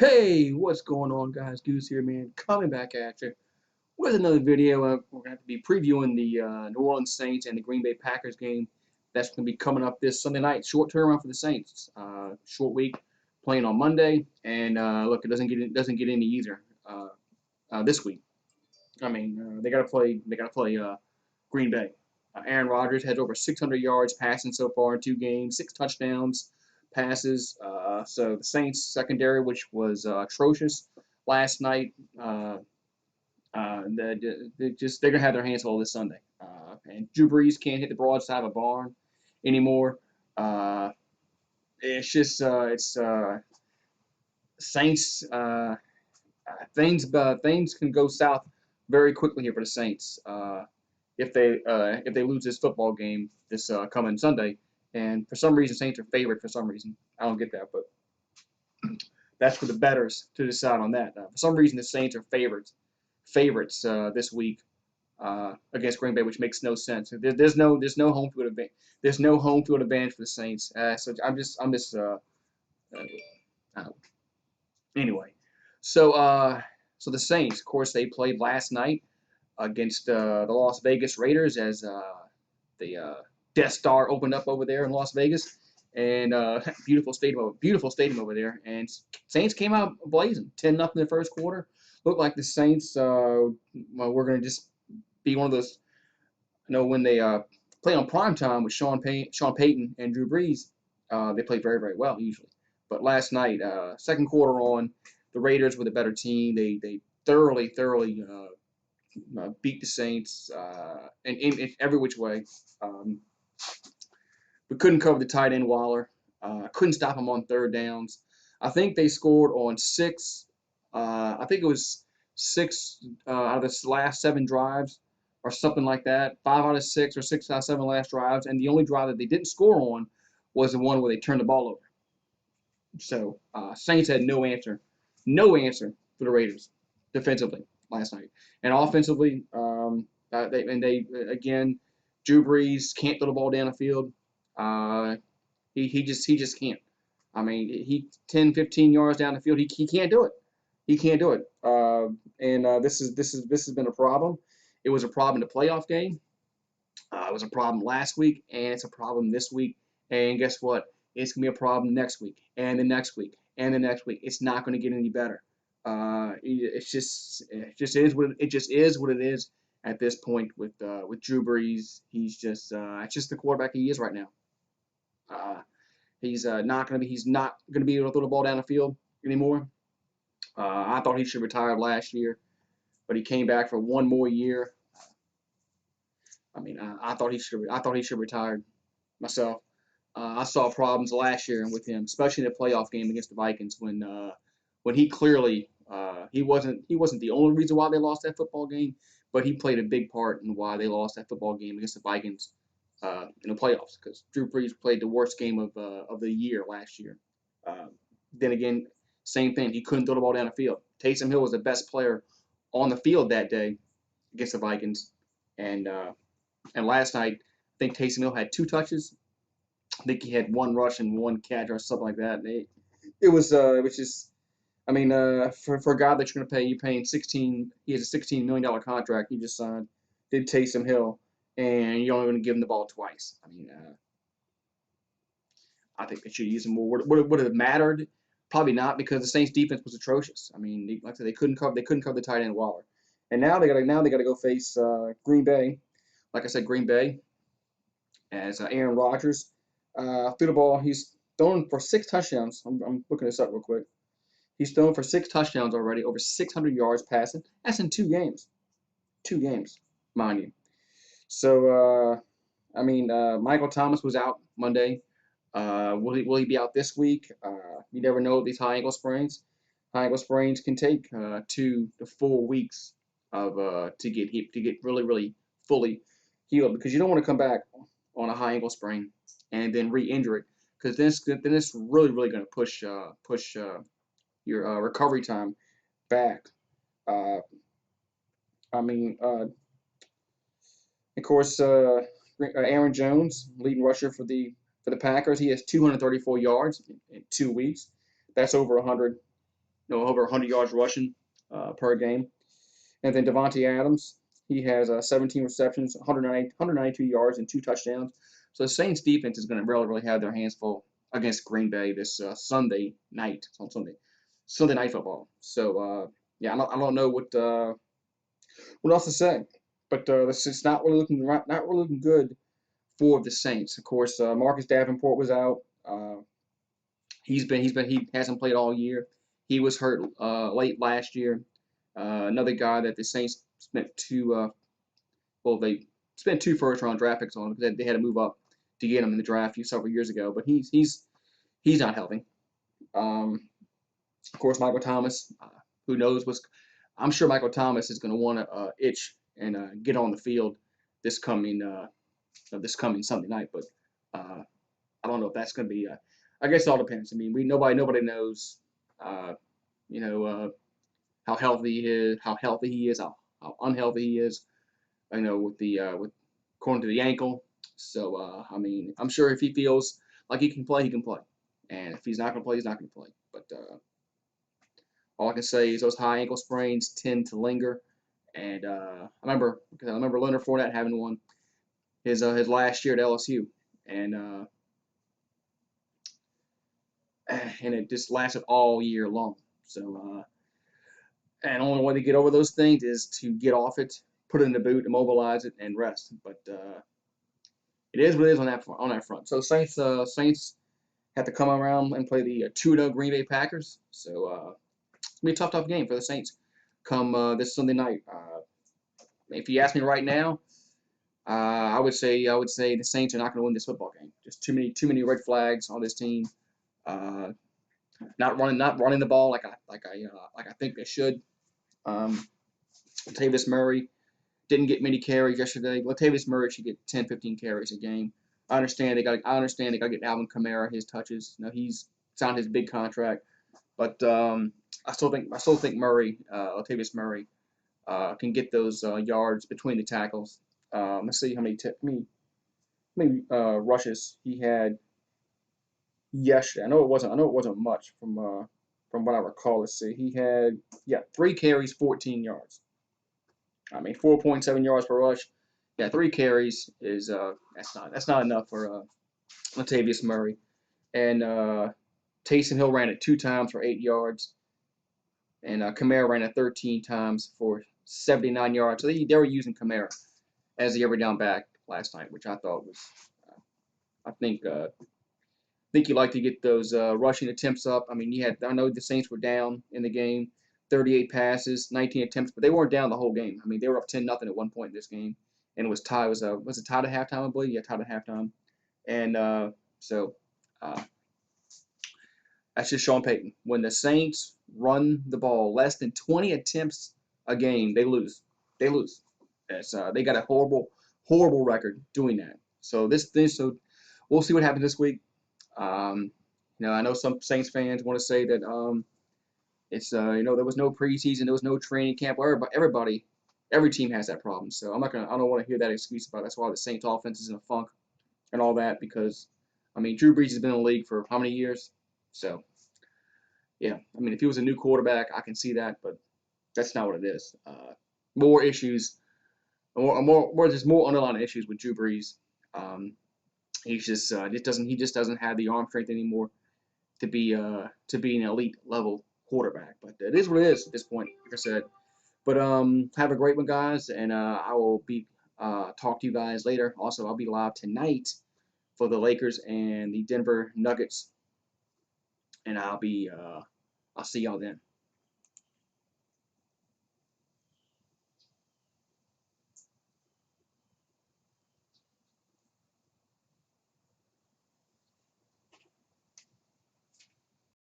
Hey, what's going on, guys? Goose here, man. Coming back at you with another video. We're going to be previewing the New Orleans Saints and the Green Bay Packers game. That's going to be coming up this Sunday night. Short turnaround for the Saints. Short week, playing on Monday, and look, it doesn't get any easier this week. I mean, they got to play. They got to play Green Bay. Aaron Rodgers has over 600 yards passing so far in 2 games, 6 touchdowns, passes. So the Saints secondary, which was atrocious last night, they're gonna have their hands full this Sunday. And Drew Brees can't hit the broadside of a barn anymore. Uh, it's Saints. Things can go south very quickly here for the Saints if they lose this football game this coming Sunday. And for some reason, Saints are favored. For some reason, I don't get that, but that's for the bettors to decide on that. For some reason, the Saints are favorites this week against Green Bay, which makes no sense. There's no home field advantage. There's no home field advantage for the Saints. So uh, anyway. So the Saints, of course, they played last night against the Las Vegas Raiders as the Death Star opened up over there in Las Vegas, and beautiful stadium over there. And Saints came out blazing, 10-0 in the first quarter. Looked like the Saints were going to just be one of those. When they play on prime time with Sean Payton and Drew Brees, they play very very well usually. But last night, second quarter on, the Raiders were the better team. They thoroughly beat the Saints in every which way. Um, we couldn't cover the tight end Waller. Couldn't stop him on third downs. I think they scored on six. I think it was six out of the last 7 drives, or something like that. 5 out of 6 or 6 out of 7 last drives, and the only drive that they didn't score on was the one where they turned the ball over. So Saints had no answer for the Raiders defensively last night, and offensively, they again, Drew Brees can't throw the ball down the field. Uh, he just can't. I mean, he 10, 15 yards down the field, he can't do it. He can't do it. And this has been a problem. It was a problem in the playoff game. It was a problem last week, and it's a problem this week. And guess what? It's gonna be a problem next week, and the next week, and the next week. It's not gonna get any better. It just is what it is at this point with Drew Brees. It's just the quarterback he is right now. Uh, he's not gonna be able to throw the ball down the field anymore. I thought he should retire last year, but he came back for one more year. I mean, I thought he should retire myself. I saw problems last year with him, especially in the playoff game against the Vikings when he clearly he wasn't the only reason why they lost that football game, but he played a big part in why they lost that football game against the Vikings in the playoffs because Drew Brees played the worst game of the year last year. Uh, then again, same thing. He couldn't throw the ball down the field. Taysom Hill was the best player on the field that day against the Vikings, and last night I think Taysom Hill had 2 touches. I think he had 1 rush and 1 catch or something like that. It was just, I mean, for a guy that you're going to pay, you're paying 16. He has a $16 million contract he just signed. Did Taysom Hill, and you're only going to give him the ball twice. I mean, I think they should use him more. Would it have mattered? Probably not, because the Saints defense was atrocious. I mean, like I said, they couldn't cover the tight end Waller, and now they gotta go face Green Bay. Like I said, Green Bay as Aaron Rodgers threw the ball. He's thrown for 6 touchdowns. I'm looking this up real quick. He's thrown for 6 touchdowns already, over 600 yards passing. That's in 2 games. 2 games, mind you. So, I mean, Michael Thomas was out Monday. Will he be out this week? You never know with these high ankle sprains. High ankle sprains can take 2 to 4 weeks to get really fully healed, because you don't want to come back on a high ankle sprain and then re-injure it, because then it's really going to push your recovery time back. Uh, I mean, of course, Aaron Jones, leading rusher for the Packers, he has 234 yards in 2 weeks. That's over 100. over 100 yards rushing per game. And then Devontae Adams, he has 17 receptions, 192 yards, and 2 touchdowns. So the Saints defense is going to really have their hands full against Green Bay this Sunday night on Sunday night football. So yeah, I don't know what else to say, but this is not really looking good for the Saints. Of course, Marcus Davenport was out. He hasn't played all year. He was hurt late last year. Another guy that the Saints spent they spent 2 first-round draft picks on because they had to move up to get him in the draft several years ago. But he's not healthy. Of course, Michael Thomas. Who knows what's? I'm sure Michael Thomas is going to want to itch and get on the field this coming Sunday night. But I don't know if that's going to be. I guess it all depends. I mean, nobody knows. You know how healthy he is, how unhealthy he is. You know, with according to the ankle. So I mean, I'm sure if he feels like he can play, and if he's not going to play, he's not going to play. But all I can say is those high ankle sprains tend to linger, and I remember Leonard Fournette having one his last year at LSU, and it just lasted all year long. So and the only way to get over those things is to get off it, put it in the boot, immobilize it, and rest. But it is what it is on that front. So Saints have to come around and play the 2-0 Green Bay Packers. So it's gonna be a tough game for the Saints come this Sunday night. If you ask me right now, I would say the Saints are not going to win this football game. Just too many red flags on this team. Not running the ball like I think they should. Latavius Murray didn't get many carries yesterday. Latavius Murray should get 10, 15 carries a game. I understand they got to get Alvin Kamara his touches. You know, he's signed his big contract, but I still think Murray, Latavius Murray, can get those yards between the tackles. Let's see how many rushes he had yesterday. I know it wasn't much from what I recall. Let's see. He had 3 carries, 14 yards. I mean 4.7 yards per rush. Yeah, 3 carries is that's not enough for Latavius Murray. And Taysom Hill ran it 2 times for 8 yards, and Kamara ran it 13 times for 79 yards. So they were using Kamara as the every down back last night, which I thought was I think you like to get those rushing attempts up. I mean, I know the Saints were down in the game, 38 passes, 19 attempts, but they weren't down the whole game. I mean, they were up 10-0 at one point in this game, and it was tied. Was it tied at halftime? I believe. Yeah, tied at halftime. And so that's just Sean Payton. When the Saints run the ball less than 20 attempts a game, they lose. They lose. They got a horrible record doing that. So so we'll see what happens this week. I know some Saints fans want to say that there was no preseason, there was no training camp. Every team has that problem. So I don't want to hear that excuse about it. That's why the Saints offense is in a funk and all that, because I mean Drew Brees has been in the league for how many years? So yeah, I mean if he was a new quarterback, I can see that, but that's not what it is. More issues, there's more underlying issues with Drew Brees. He just doesn't have the arm strength anymore to be an elite level quarterback. But it is what it is at this point, like I said. But have a great one, guys, and I will be talk to you guys later. Also, I'll be live tonight for the Lakers and the Denver Nuggets, and I'll see y'all then.